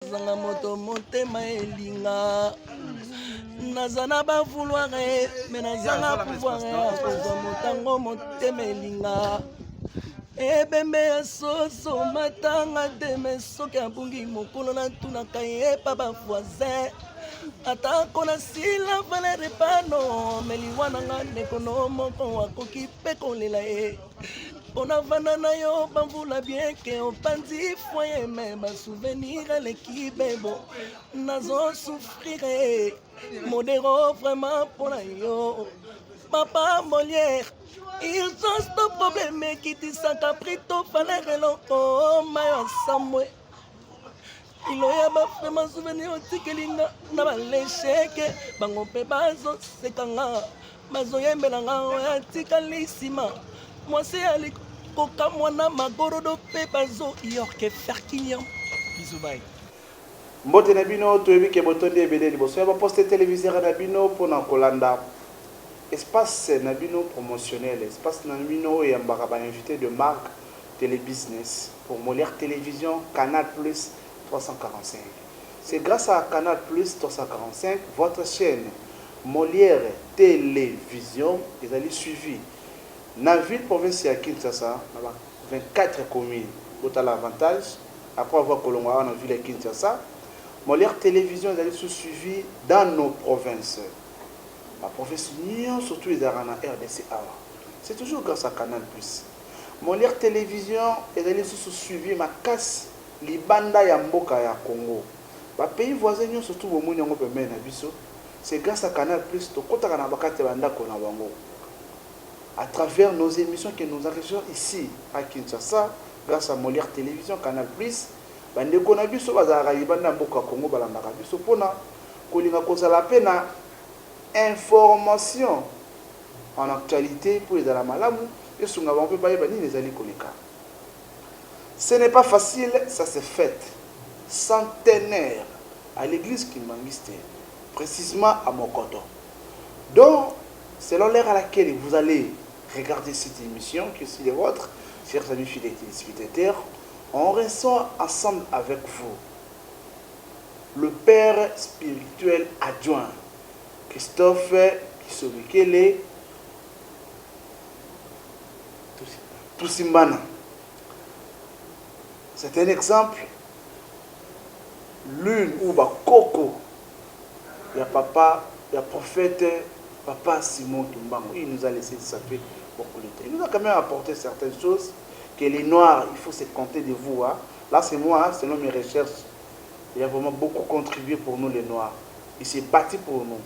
nazanga moto motema elinga nazana ba vouloir mais nazanga pouvoir kozwa motango motema elinga ebembe ya soso matanga te me soki abungi mokolo natunaka ye pa bavoisin atako nasila valere pano meliwa nanga ndekono moko akoki mpe kolela ye mpona vanda na yo bamvula bienke opanzi foye me basouvenir eleki bebo nazosouffrire modero vraiment mpona yo papa Molière ils ont ce problème qui tisaka prito fallait reloko mayo samwe iloya bafema souvenir otikelinga na balesheke bango mpe bazosekanga bazoyembelanga oyo atikali nsima mwasi alikoka mwana magorodo mpe bazoyorke ferkiniam bizubai mbote na bino toyebi ke botondi ebele liboso ya baposte téléviseur na bino mpona kolanda espace na bino promotionnel espace na bino oyo eyambaka bainvité de marque télébusiness pour Molière Télévision Canal Plus 345. C'est grâce à Canal Plus 345 votre chaîne Molière Télévision est allée suivie dans la ville province de Kinshasa, dans 24 communes. Vous avez l'avantage, après avoir colombé dans la ville de Kinshasa, Molière Télévision est allée suivie dans nos provinces. La province Nyon, surtout les Arana RDC. C'est toujours grâce à Canal Plus. Molière Télévision est allée suivie ma casse Libanda ya mboka ya Congo. Les pays voisins, surtout au monde, c'est grâce à Canal Plus à travers nos émissions que nous enregistrons ici à Kinshasa, grâce à Molière Télévision Canal Plus, bande kona biso bazara libanda mboka Congo balandaka biso pona kolinga kozala pena information en actualité pour les ala malamu et sunga ba mpe bayeba nini ezali koleka. Ce n'est pas facile, ça s'est fait. Centenaire à l'église Kimbangiste, précisément à Mokoto. Donc, selon l'heure à laquelle vous allez regarder cette émission, qui est aussi les vôtres, chers amis fidèles téléspectateurs, on ressent ensemble avec vous le père spirituel adjoint, Christophe Kisobikele Tusimbana. C'est un exemple, l'une ou Bakoko, il y a papa, il y a prophète, papa Simon Kimbango. Il nous a laissé saper beaucoup de temps. Il nous a quand même apporté certaines choses que les Noirs, il faut se compter de vous. Hein. Là, c'est moi, hein, selon mes recherches, il a vraiment beaucoup contribué pour nous les Noirs. Il s'est battu pour nous.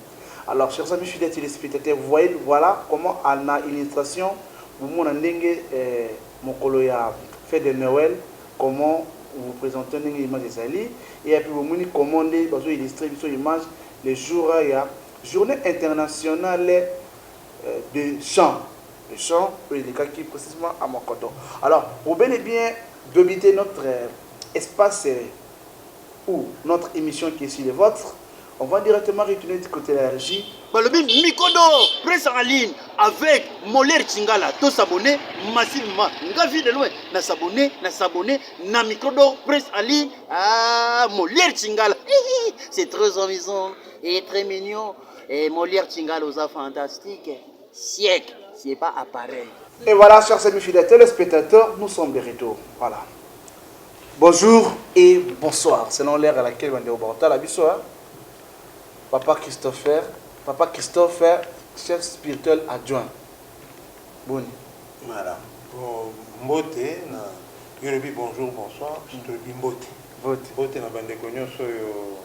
Alors, chers amis fidèles téléspectateurs, vous voyez, voilà comment on a une illustration. Vous m'avez Mokoloya fait de Noël. Comment vous présentez une image des alliés et puis vous me commandez parce que illustrer une image les jours il y a journée internationale de chant pour les cas qui précisément à Mokoto. Alors pour bel et bien d'habiter notre espace ou notre émission qui est sur les vôtres, on va directement retourner du côté de la régie. Mikodo, presse en ligne avec Molière Tingala. Tous s'abonner massivement. Ngavi de loin. Na s'abonner, na Mikodo, presse en ligne. Ah, Molière Tingala. C'est très amusant et très mignon. Et Molière Tingala aux fantastique. Siècle, c'est pas appareil. Et voilà, chers amis fidèles téléspectateurs, nous sommes de retour. Voilà. Bonjour et bonsoir. Selon l'heure à laquelle on est au Borta, la bissoire. Papa Christophe, chef spirituel adjoint. Bon. Voilà. Mbote, bonjour, bonsoir. Je te dis Mbote. Mbote na bande konyo soyo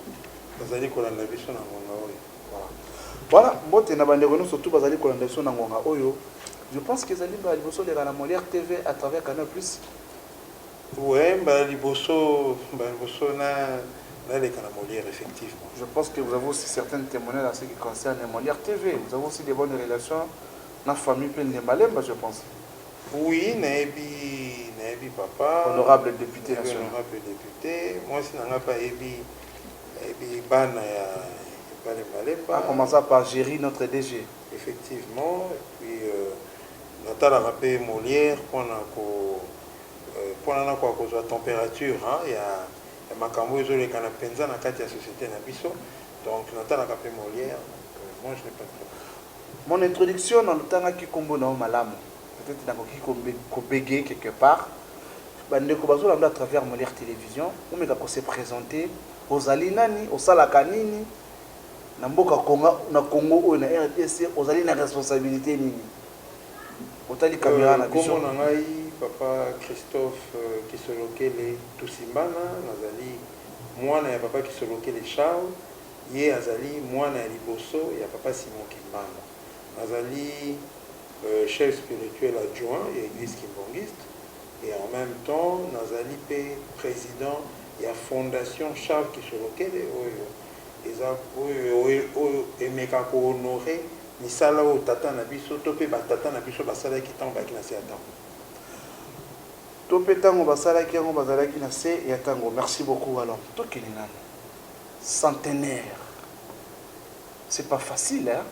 bazali kolanda biso na ngonga oyo. Voilà, Mbote na bande konyo surtout bazali kolanda biso na ngonga oyo. Je pense que zali ba liboso de la Molière TV à travers Canal Plus. Ouais, ba liboso na les Canal Molière effectivement. Je pense que vous avez aussi certains témoignages en ce qui concerne Molière TV. Vous avez aussi des bonnes relations dans la famille pleine de Malemba, je pense. Oui, Naebi papa. Honorable député national. Honorable député. Moi, si n'a pas Ebi Bana ya Malemba. En commençant par Géry, notre DG. Effectivement. Et puis, Natala rappelé Molière pour la température. Il makambo ezoleka na penza na kati ya société na biso. Donc natalaka pe Molière, moi je n'ai pas de problème. Mon introduction dans le temps qui combo na malamu. Peut-être dans qui bégué quelque part. Bandeko bazolanda à travers Molière télévision, on me ko se présenter aux alinani, aux salakanini. Na mboka Congo na Congo o na RDC aux ali na responsabilité nini. Otali caméra na biso. Comme na ngai papa Christophe Kisolokele Tusimbana nazali mwana ya papa Kisolokele Charles. Ye azali mwana ya liboso ya papa Simon Kimbanga. Azali chef spirituel adjoint de l'église kimbangiste et en même temps nazali pe président ya fondation Charles Kisolokele oyo emeka ko honorer misala o tata na biso to pe ba tata na biso basala ki tango baki na se atango. To pe tango basala ki yango bazala ki na se ya tango. Merci beaucoup alors. To kelinana. Centenaire. C'est pas facile, hein?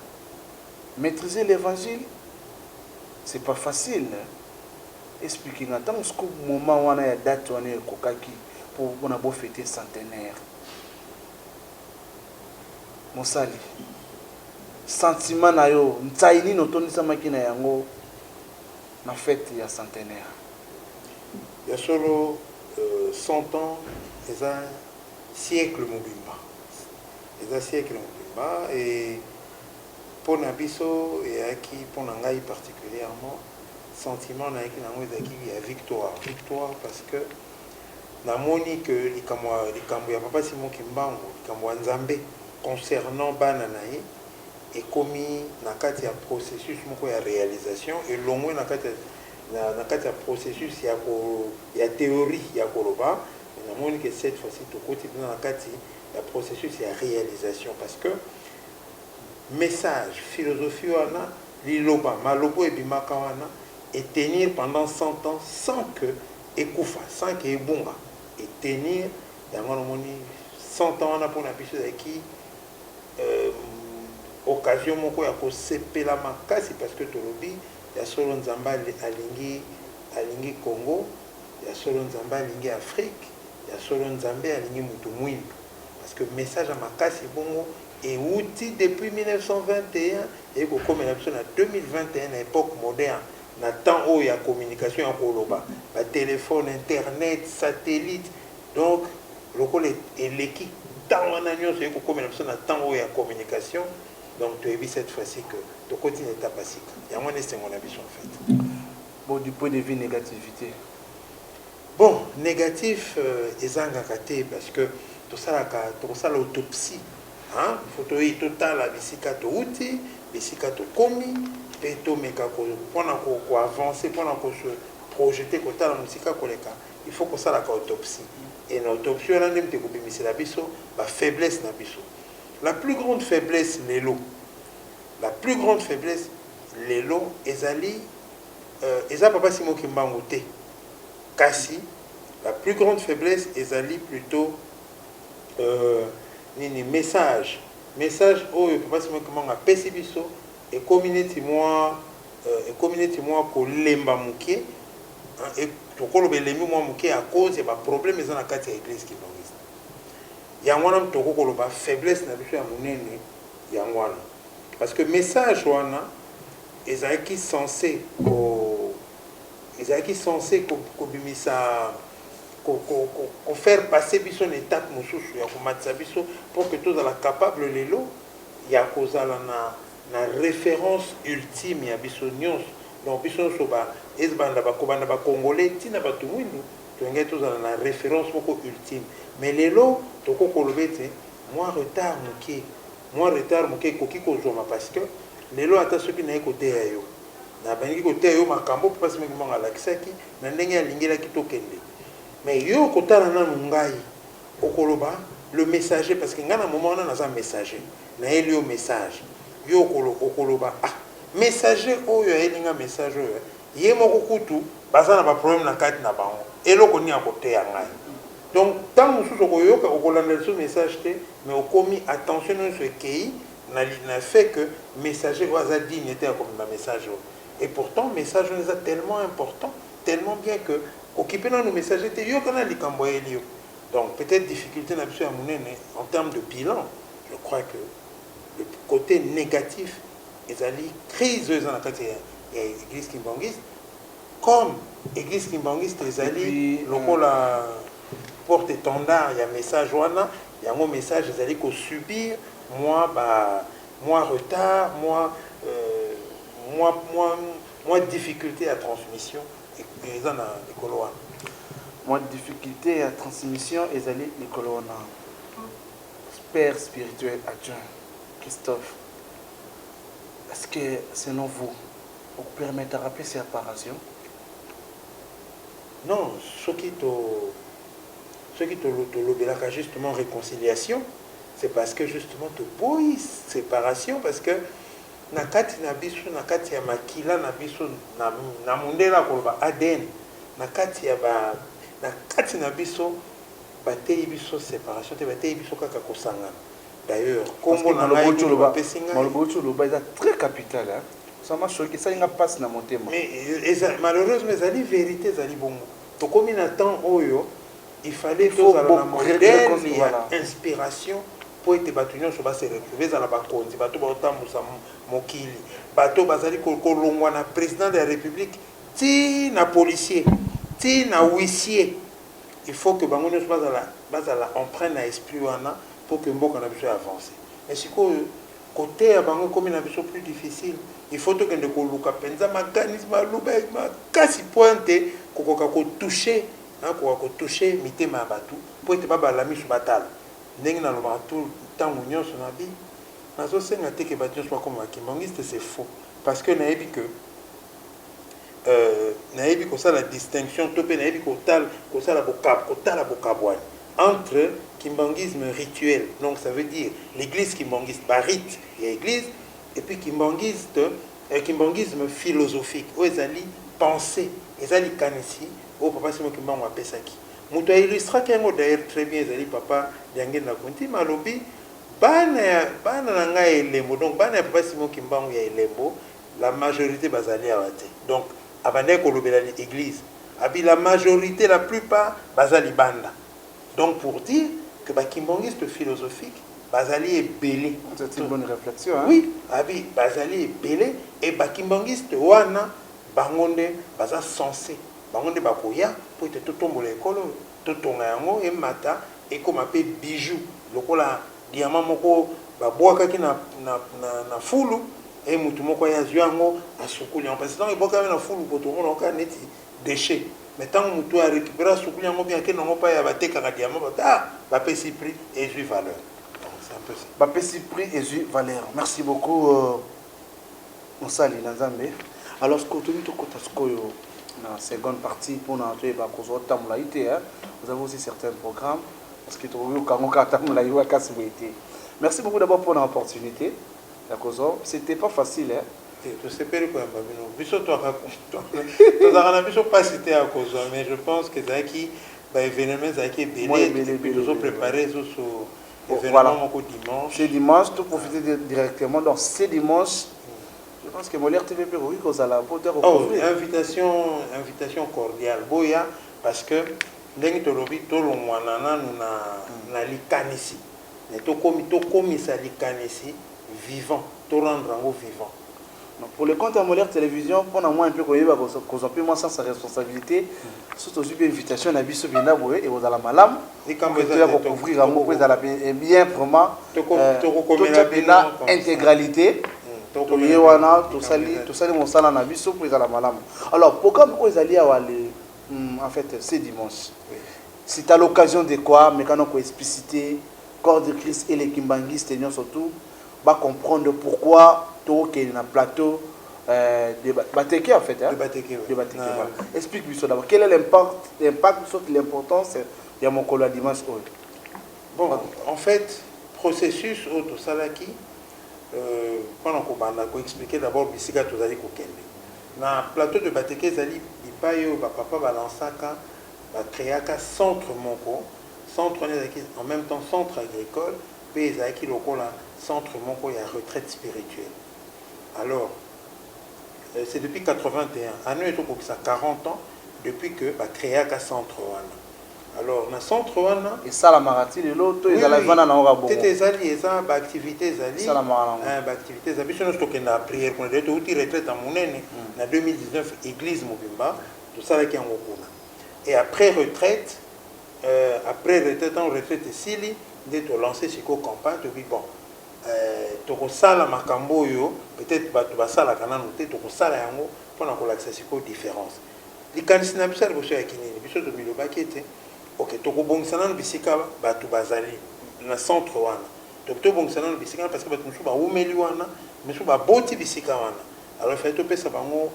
Maîtriser l'évangile, c'est pas facile. Hein? Expliquez nous. Tant que moment où on a date, on est kokaki pour on a beau fêter centenaire. Mosali. Sentiment na yo, ntaini no toni sama kina yango na fête ya centenaire. Il y a solo 100 ans, et un siècle mobimba. Et un siècle mobimba et pour Nabiso et qui pour Nangaï particulièrement sentiment na qui nango ezaki ya victoire parce que na moni que likambo ya papa Simon Kimbangu likambo nzambe concernant bana naye et commis na kati ya processus moko ya réalisation et longwe na kati ya processus ya théorie ya koloba na moni que cette fois-ci to côté na kati ya processus ya réalisation parce que message, philosophie wana, liloba, malobo et bimaka wana, et tenir pendant 100 ans sans que ekoufa, sans que ebunga, et tenir, yango moni 100 ans wana pour na biso qui occasion moko ya ko sepela makasi parce que tolobi ya solo nzamba alingi Congo, ya solo nzamba alingi Afrique, ya solo nzambe alingi mutu mwindu parce que message à makasi bongo et outil depuis 1921 et comme on a besoin en 2021 à époque moderne na temps où il y a communication en koloba ba téléphone internet satellite donc local et l'équipe tant on a nyonso et comme on a besoin en temps où il y a communication donc tu as vu cette fois-ci que tu continues ta basique il y a moins de ce qu'on a besoin en fait. Bon du point de vue négativité. Bon négatif ezanga kate parce que tout ça l'autopsie. Hein? Photo yi total la bisika to uti, bisika to komi, peto meka ko avancer, pour se projeter ko tala musika koleka. Il faut que ça la autopsie. Et l'autopsie on a même te kobimisi la biso, ba faiblesse na biso. La plus grande faiblesse lelo. La plus grande faiblesse lelo ezali eza papa Simon Kimbangu te. Kasi la plus grande faiblesse ezali plutôt nini message oyo papa Simon Kimbangu apesi biso et communauté moi ko lemba mukie et tokolo belemi moi mukie à cause ya ba problème ezana kati ya église kimbangiste yango wana tokolo ba faiblesse na biso ya munene yango wana parce que message wana ezaki censé ko bimisa ko faire passer biso une étape mosusu ya komatisa biso pour que tous ala capable lelo ya kozala na référence ultime ya biso nyonso donc biso so ba ezbanda ba kobanda ba congolais tina ba tumwindu to ngai tozala na référence moko ultime mais lelo toko kolobete moi retard moké koki kozoma parce que lelo ata soki na ekote ya yo na bangi kote yo makambo parce que manga lakisaki na ndenge alingelaki tokende. Mais yo kotala na ngai okoloba le messager parce que ngana moment on a un messager na elio message yo okoloba ah messager oyo elinga message oyo ye moko kutu bazana ba problème na kati na bango eloko ni akote ya ngai donc tant mususu koyoka okolanda ce message te mais okomi attention sur ce qui na fait que messager oza digne était comme un message et pourtant message est tellement important tellement bien que occupé dans nos messages te yo kana likambo elio Donc peut-être difficulté en termes de bilan, je crois que le côté négatif, ils allaient crise dans la l'église kimbangiste, comme l'église kimbangiste, ils allaient la porte-étendard, il y a un message, il y a un message, ils allaient subir, moi retard, moi difficulté à transmission, et ils en ont l'école. Moins de difficulté à transmission et aller l'école on a père spirituel adjoint Christophe. Est-ce que selon vous permettre de rappeler séparation? Non, ce qui te justement réconciliation, c'est parce que justement te bois séparation, parce que nakati na biso nakati ya makila na biso na mundela koloba ADN nakati ya ba nakati na biso batei biso séparation te batei biso kaka kosangana. D'ailleurs kombo na ngai loba pesinga malobocho loba est très capital hein. Ça m'a choqué, ça inga passe na motema. Mais malheureusement ezali vérité ezali bongo. To komi na temps oyo il fallait que la modèle ya inspiration pour être battu nyonso ba se retrouver za la bakonzi bato ba otambusa mokili bato bazali kolongwa na président de la république ti na policier ti na huissier. Il faut que bango nyonso bazala empreinte na esprit wana pour que mboka na biso avance. Mais siko côté ya bango comme na biso plus difficile, il faut que de koluka penza mécanisme aluba makasi pointe kokoka ko toucher ko toucher mitema batu pour être baba la misu batala. Ndenge na loba tout tango nyonso na bi nazo senga te ke batu soit comme kimbangiste, c'est faux parce que naebi que naebi ko ça la distinction topé naebi ko ça la bokabwani entre kimbangisme rituel, donc ça veut dire l'église kimbangiste barite et église, et puis kimbangisme philosophique où ils allaient penser, ils allaient kanisi au papa simo kimbango apesaki muto illustra kengo d'ailleurs très bien ils allaient papa yange na konti malobi bana na ngai elembo, donc bana papa simo kimbango ya elembo la majorité bazali awate, donc abandé kolobela l'église abi la majorité la plupart bazali banda. Donc pour dire que kimbangiste philosophique bazali est belé. C'est une bonne réflexion hein? Oui, abi bazali est belé et kimbangiste wana bangonde baza censé bangonde bakoya pour te totombola ekolo totonga yango et mata et comme appelé bijou lokola diamant moko babwakaki na fulu et mutu moko ya zwango asukuli en parce que eboka na fulu potongo ka neti déchet. Mais tant que tu as récupéré ce qu'il y a bien que non pas y a battu quand diamant va payer prix et jouer valeur. C'est un peu ça. Va payer prix et jouer valeur. Merci beaucoup. On salue Nzambe. Alors ce que tu dis dans la seconde partie pour nous vous avez aussi certains programmes parce que tu merci beaucoup d'abord pour l'opportunité. C'était pas facile hein. Je sais pas quoi pas cité à cause mais je pense que Zaki événement Zaki nous ont préparé sur événement dimanche. C'est dimanche, tout profiter directement donc c'est dimanche. Je pense que Molière TV peut oui cause à la porte invitation cordiale boya parce que ndenge to lobi to longwana na likanisi mais to komi sa likanisi vivant to rendre en vivant. Donc pour le compte à Molière Télévision, pendant moi un peu qu'on a pu moins sans sa responsabilité, surtout une invitation à Bissou Binaboé et aux Alamalam, et quand vous allez couvrir un mot bien vraiment, la intégralité, tout ça mon salon à Bissou pour les Alamalam. Alors pourquoi vous allez aller en fait c'est dimanche? C'est à l'occasion de quoi, mais quand on peut expliciter, corps de Christ et les kimbangistes et surtout, va comprendre pourquoi qui est dans le plateau de Bateke en fait. Hein? De Bateke. Voilà. Explique-moi d'abord. Quel est l'impact, l'importance de mon collègue dimanche? Bon, en fait, processus au Salaki, pendant qu'on va expliquer d'abord Bissika Tozali Kokende. Dans le plateau de Bateke, Zali, Ipayo, papa Balansaka, créé un centre Moko, centre en même temps centre agricole, puis Zaki Lokola, centre Moko, il y a retraite spirituelle. Alors, c'est depuis 81. À nous, ça 40 ans depuis que créé un centre. Alors na centre wana et ça la marati les loto ils allaient vendre na ngabo tete ezali eza ba activité ezali ça la marati ba activité ezali biso nous tokenda na prière pour de tout retraite à monene na 2019 église Mobimba tout ça là qui en kuna et après retraite en retraite sili dès to lancer siko campagne to bi bon tokosala makambo yo peut-être bato basala kana noté tokosala yango pona ko lakisa siko différence likanisi na biso ya liboso ya kinini biso tomilobaki ete ok tokobongisa nano bisika bato bazali na centre wana tokobongisa nano bisika wana parce que bato mosusu baumeli wana mosusu baboti bisika wana alors fai topesa bango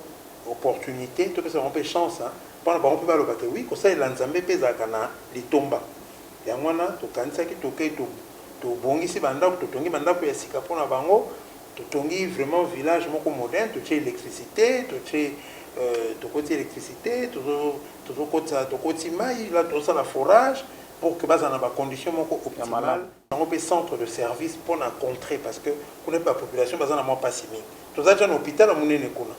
opportunité topesa bango mpe chance mpona bango mpe baloba te oui kosalela nzambe mpe ezalaka na litomba yango wana tokanisaki tokei tobongisi bandako totongi bandako ya sika mpona bango totongi vraiment village moko moderne totie électricité totie tokoti électricité tokoti mai là tosala forage pour que baza na bacondition moko optimale yango mpe centre de service mpona contrer parce que kuna mpe bapopulation baza na mwa mpasi mingi toza tya na hôpital ya monene kuna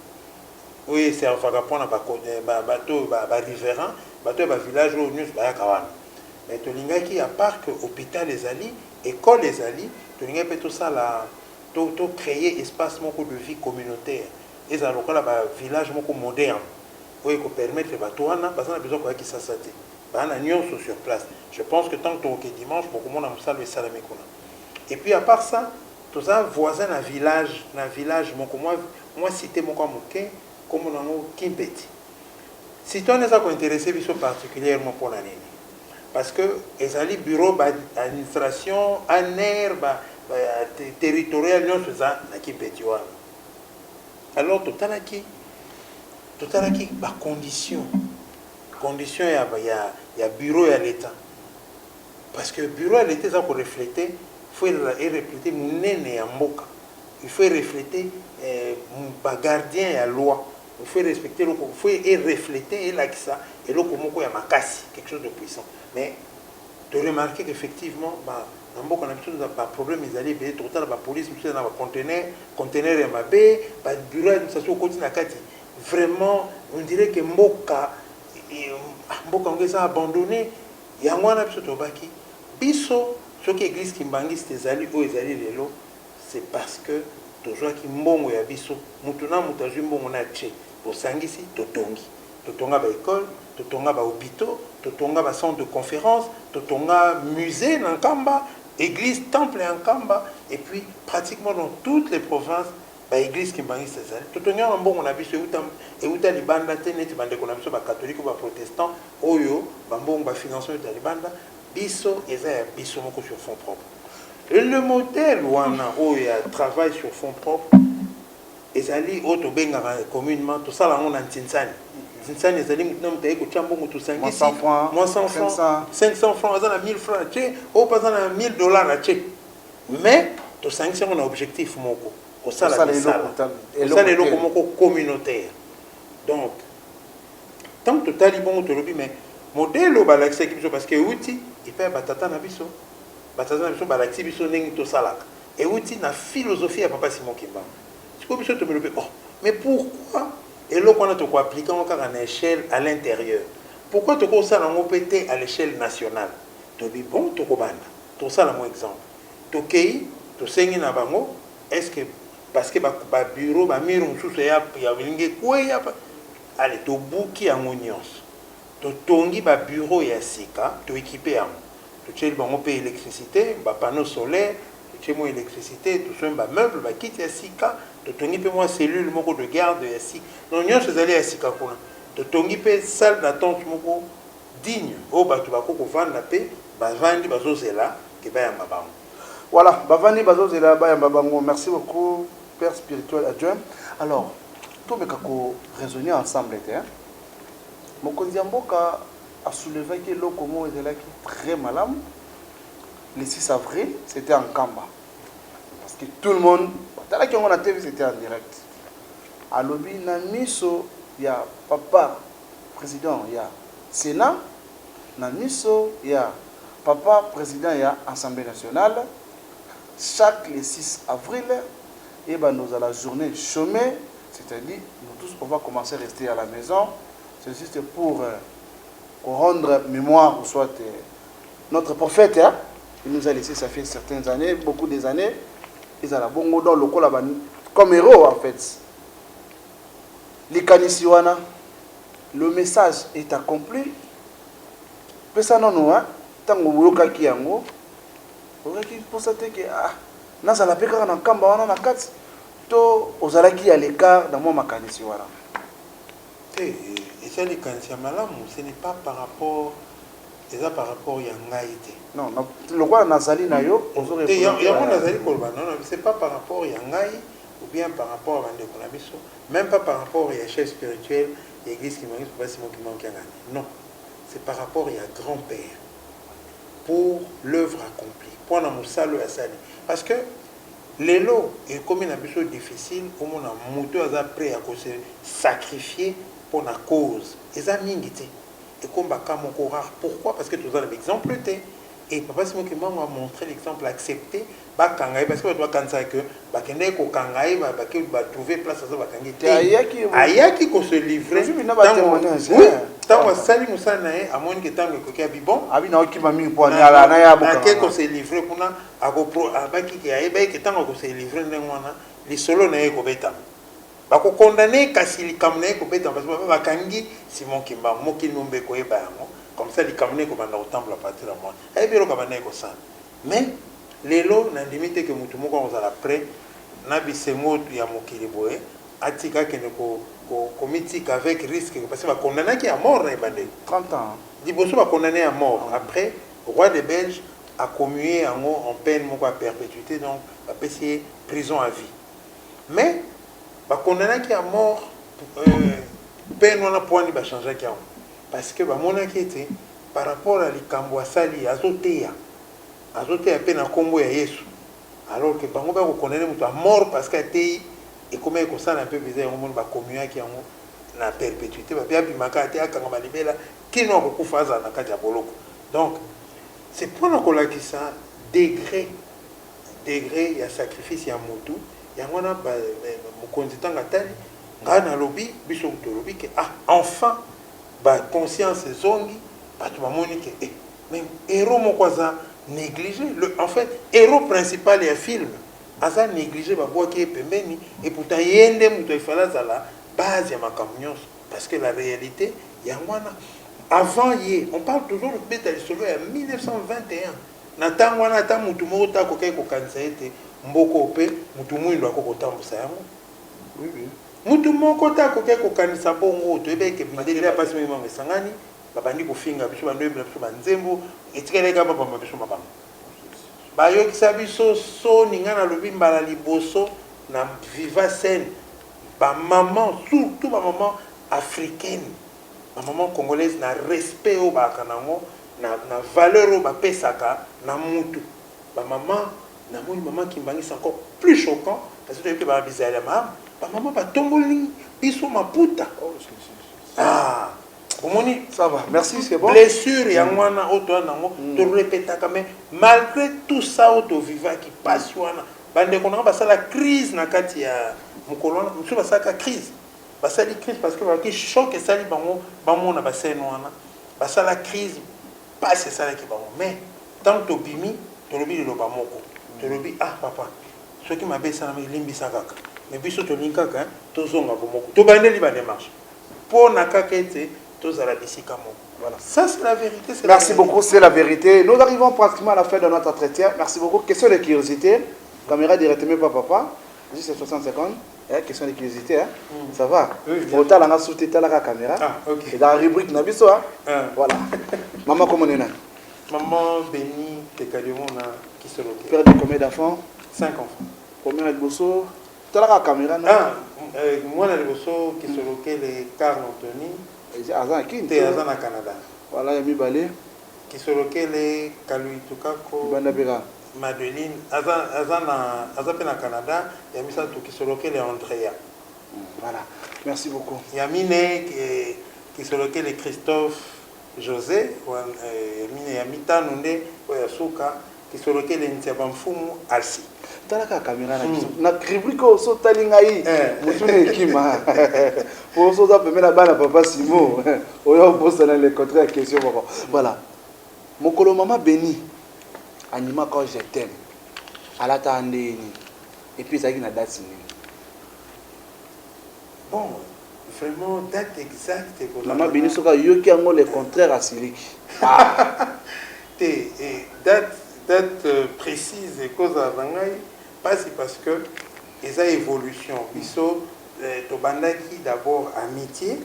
oyo eservaka mpona bato bariverain bato ya bavillage oyo nyonso bayaka wana mais tolingaki à part que hôpital ezali école ezali tolingaki mpe tosala tocréer espace moko de vie communautaire ezala lokola bavillage moko moderne oyo ekopermettre bato wana baza na besoin koyaki sasa te baa na nyonso sur place je pense que tant toke dimanche bokomona mosala esalami kuna et puis à part ça toza voisin na village moko mwa cité moko ya moke kombo nango Kimpeti cité wana eza kointéresse biso particulièrement mpona nini parce que ezali bureau d'administration aner territorial nyonso eza na Kimpeti wana alors totalaki bacondition ya bureau ya l'état parce que bureau ya l'état eza koreflete faut refléter monene ya mboka il faut refléter bagardien ya loi il faut respecter il faut refléter elakisa eloko moko ya makasi quelque chose de puissant mais de remarquer qu'effectivement na mboka na biso baproblème ezali ebele tokotala bapolice mosusu na bacontener ya mabe babureau ya administration okoti na kati vraiment on dirait que mboka yango eza abandonné yango wana biso tobaki biso soki église kimbangiste ezali oyo ezali lelo c'est parce que tozwaki mbongo ya biso mutu na mutu azwi mbongo na tie tosangisi totonga baécole totonga bahôpitaux totonga bacentre de conférence totonga musée na nkamba église temple ya nkamba et puis pratiquement dans toutes les provinces baéglise kimbangiste ezali totonga na mbongo na biso euta libanda te neti bandeko na biso bacatholique ou baprotestant oyo bambongo bafinancement euta libanda biso eza ya biso moko sur fonds propres. Le modèle wana oyo ya travail sur fonds propres ezali oyo tobengaka communément tosala yango na ntinsani ntinsani ezali mutu na mutu aye kotia mbongo tosangisi moins 100 francs 500 francs aza na 1000 francs atie oyo mpe aza na $1000 atie mais tosangisi yango na objectif moko kosala eloko moko communautaire donc tant que totali bongo tolobi mais modèle oyo balakisaki biso parce que euti epai ya batata na biso balakisi biso ndenge tosalaka euti na philosophie ya papa Simon Kimbangu sikoyo biso tomelobi oh mais pourquoi eloko wana tokoaplike yango kaka na échelle à l'intérieur pourquoi tokosala yango mpe te à l'échelle nationale tobi bon tokobanda tosala mo exemple tokei tosengi na bango est ce que parce que babureau bamire mosusu ya bilingi ekweya ale tobuki yango nyonso totongi babureau ya sika toekipe yango totieli bango mpe électricité bapanneau solaire totie mo électricité tosombi bameuble bakiti ya sika totongi mpe mwa cellule moko de garde ya sika non nyonso ezali ya sika kuna totongi mpe salle d'attente moko digne oyo bato bako kovanda mpe bavandi bazozela ke bayamba bango voilà bavandi bazozela bayamba bango merci beaucoup père spirituel adjoint alors tobeka ko raisonner ensemble te mokonzi ya mboka a soulevé que eloko moko ezalaki très malamu le 6 avril c'était en Kamba parce que tout le monde talaki yango na TV c'était en direct alobi na miso ya papa président ya Sénat na miso ya papa président ya Assemblée nationale chaque le 6 avril et ben nous à la journée chômée c'est-à-dire nous tous on va commencer à rester à la maison c'est juste pour rendre mémoire ou soit notre prophète, hein, il nous a laissé, ça fait certaines années, beaucoup des années, ils ont la bongo dans le col comme héros en fait. Les Kanisiwana, le message est accompli. Mais ça non, hein, tant que vous avez qui yango, vous avez qui pour ça que ah, na ça la péka na kamba wana na kat, to ozalaki à l'écart dans mon Kanisiwana. Et ça les Kanisiamala, ce n'est pas par rapport, c'est ça par rapport à Yangaïté. Non, le roi Nazali Nayo, c'est pas par rapport à Yangaï ou bien par rapport à Vande Konamiso, même pas par rapport à chef spirituel, l'église qui manque, pas si moi qui manque. Non, c'est par rapport à grand-père pour l'œuvre accomplie. Pour la moussalo à Sali. Parce que les lots, et comme il y a des choses difficiles, comme on a monté à prêt à se sacrifier pour la cause. Et ça mingité. Et comme mon rare. Pourquoi? Parce que tu as un exemple. Et papa Simon qui m'a montré l'exemple accepté, parce que tu dois que trouver place à ça. Ayaki qu'on se livrer. Oui, tant que ça, nous sommes à mon qui est en train de bon. Ah oui, non, qui m'a mis pour aller à la qu'on se livrer pour na agopro abaki qui a ébé qui tant qu'on se livrer n'engwana les solo na eko beta. Bako condamné kasi li kamne ko beta parce que bakangi Simon Kimba moki nombe ko eba yango. Comme ça, les camions qui vont au temple à partir de moi. Et bien, mais les lots n'ont limité que nous avons après, nous avons dit Atika qui est avec risque, parce que va condamner qui est à mort. 30 ans. Dibosso va condamner à mort. Après, le roi des Belges a commué en peine à perpétuité, donc va payer prison à vie. Mais, va condamner qui est à mort, peine on a point de changer qui a parce que mon inquiétude par rapport à l'ikambo asali azotea peine à combo ya Yesu alors que bango ba reconnaître mutu mort parce que tei et comment il ça un peu bizarre au monde ba communion qui yango na perpétuité ba bien bimaka te akanga malibela kino ko kufaza na kati ya boloko. Donc c'est pour la kolaki ça degré ya sacrifice ya mutu yango na ba mokonzi tanga tali ngana lobi biso to lobi que ah enfin ba conscience zongi ba tu mamoni que même héros mokwaza négligé en fait héros principal ya film asa négligé ba boa qui pembeni et pourtant yende muto ifala zala base ya makamnyos parce que la réalité ya ngwana avant yé on parle toujours de beta solo ya 1921 na tangwana ta mutu moko ta ko kai ko kanisa ete mboko pe mutu mwindo akoko tambusa yango. Oui oui. Mutu moko ta ko ke ko kanisa bongo to ebeke bidele ya pasi mema mesangani babandi ko finga biso bando ebela biso banzembo etikeleka baba biso mabanga bayo kisabiso so ningana lobi mbala liboso na viva scène ba maman surtout ba maman africaine ba maman congolaise na respect au ba kanango na valeur au ba pesaka na mutu ba maman na moni maman qui mbangisa encore plus choquant parce que tu ba bizarre maman maman va tomber biso maputa. Ah, ça va, merci, c'est bon. Blessure, il y a un autre, tu répètes mais malgré tout ça, auto vivant qui passe, bande qu'on a la crise na kati ya mukolona, monsieur va la crise, la crise parce que qui choque ça li bango na bassin wana, la crise passe ça qui bango, mais tant que bimi, tu le bi le bamoko, tu le bi ah papa, ce qui m'a baissé na limbi sakaka. Mais biso to linkaka to zonga bomoko to bandeli ba démarche pour na kakete to zala bisika moko. Voilà, ça c'est la vérité. Merci beaucoup, c'est la vérité. Nous arrivons pratiquement à la fin de notre entretien. Merci beaucoup. Question de curiosité, caméra directement pas papa, juste 60 secondes. Question de curiosité, hein? Ça va? Oui, autant la sous-titre la caméra. Ah, ok. Et dans la rubrique nabiso, hein? Voilà. Maman comment on est? Maman béni Tekademona qui se loque. Père de combien d'enfants? 5 enfants. Combien de bossos? La caméra, non? Moi, je suis qui se loquait les Carl Anthony. Qui est au Canada. Voilà, il y a mis balai. Qui se loquait les Kalui Tukako. Madeline. Azan au Canada. Il y a mis ça qui se loquait les Andrea. Voilà, merci beaucoup. Il y a Mine qui se loquait les Christophe José. Il y a Mita Nonde, Oyasuka. qui sont lesquels ils ne font alsi. Talaka caméra na rubrique so talingai mutune kima pour so za pemela bana papa Simo oyo posa na le contraire question voilà mokolo mama Béni anima quand je t'aime alata andeni et puis ça qui na date ni bon vraiment date exacte mama Béni soka yoki ango le contraire à Siliki date précise et cause à Bangai parce que ils ont évolution ils sont tobandaki d'abord amitié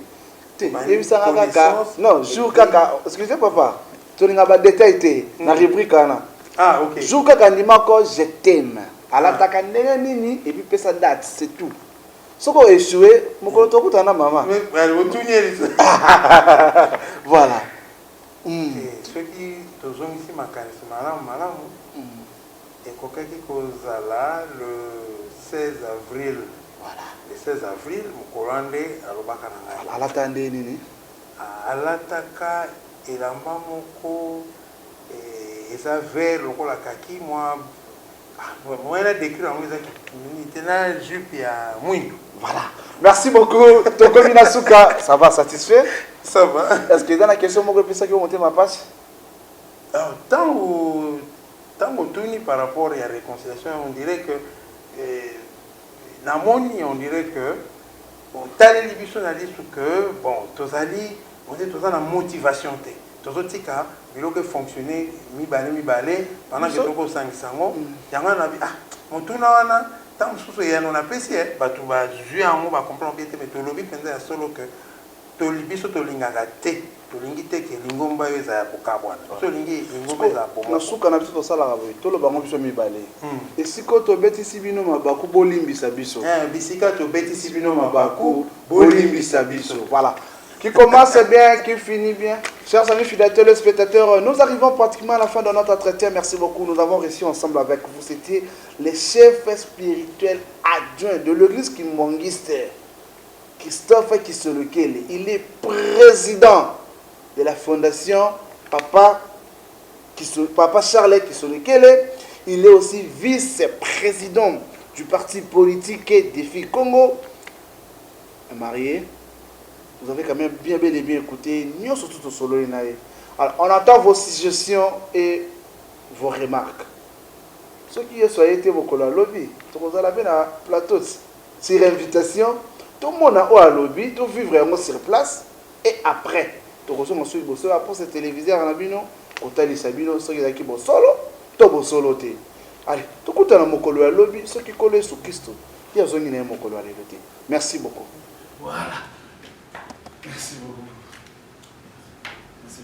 non jour kaka excusez papa tu n'as pas détaillé na rubrique ana ah ok jour kaka ndima ko je t'aime alataka ndenge nini et puis pesa date c'est tout soko échoué mokolo tokutana mama voilà ceux qui tozongisi makanisi malamu et kokaki kozala le 16 avril voilà le 16 avril mokolande alobaka na ngai alata nde nini alataka elamba moko eza vert lokola kaki moi na décrire yango ezaki tena jupe ya mwindu. Voilà, merci beaucoup Tokomina Souka, ça va, satisfait? Ça va. Est-ce que dans la question moi je pense que monter ma page? Alors tant que tout par rapport à la réconciliation, on dirait que Namoni, on dirait que bon, t'as les libitions à dire que bon, tozali, on dit tous la motivation té. Tozoti ka, bilo que fonctionner mi balé pendant que toko sangisango, yanga na bi ah, motuna wana tant que ya non apprécié, ba tu va jouer en mot ba comprendre bien mais to lobi penza ya solo que to libiso to lingaka té. Tolingi te ke lingomba yo za bokabwana tolingi lingomba za bomo na suka na biso sala ka boy tolo bango biso mibale esiko to betisi bino mabaku bolimbisa biso bisika to betisi bino mabaku bolimbisa biso voilà qui commence bien qui finit bien. Chers amis fidèles téléspectateurs, nous arrivons pratiquement à la fin de notre entretien. Merci beaucoup. Nous avons réussi ensemble avec vous. C'était les chefs spirituels adjoints de l'église Kimbongiste, Christophe Kisolokele. Il est président de la fondation Papa Charles Kisolokele. Il est aussi vice-président du parti politique Défi Congo. Marié. Vous avez quand même bien bel et bien écouté. Alors, on attend vos suggestions et vos remarques. Ceux qui ont été au lobby, vous avez un plateau sur invitation. Tout le monde a au lobby, tout vivre sur place. Et après, tout le monde a pour cette télévision, on a vu, on a dit, ceux qui ont solo, tout solo. Allez, tout le monde a au lobby, ceux qui connaissent sous Christ, il y a un mokolo à l'éviter. Merci beaucoup. Voilà. Merci beaucoup. Merci.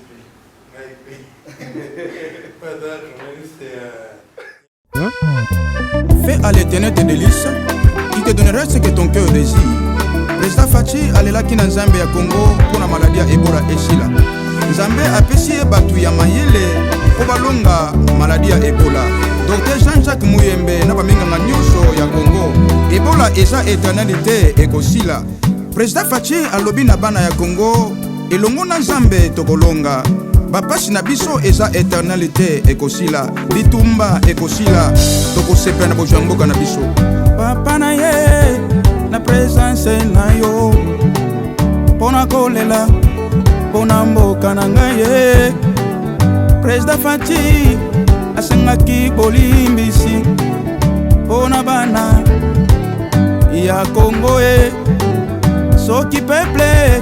Fais à l'Éternel tes délices, il te donnera ce que ton cœur désire. Président Fachi alelaki na Nzambe ya Congo pour la maladie à Ebola esila. Nzambe apesi batu ya mayele po balonga maladie à Ebola. Docteur Jean-Jacques Muyembe na baminganga nyonso ya Congo. Ebola eza éternalité ekosila. Président Fachi alobi na bana ya Congo elongo na Nzambe tokolonga. Bapasi na biso eza éternalité ekosila. Bitumba ekosila. Tokosepa na bojamboka na biso. Papa na ye na présence na yo. Pona kolela pona mboka na ngaye. Président Fachi asengaki bolimbisi pona bana ya Congo e. Soki peuple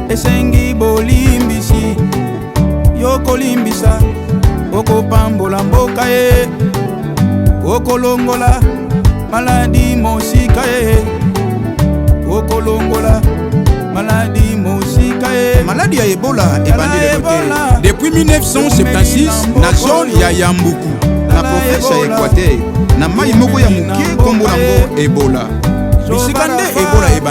esengi bolimbisi yoko limbisa oko pambola mboka e oko longola maladi mosika e oko longola maladi mosika e maladi ya Ebola ebandi de côté depuis 1976 na zone ya Yambuku na province ya Équateur na mai moko ya mukie kombo nango Ebola bisika nde Ebola ebandi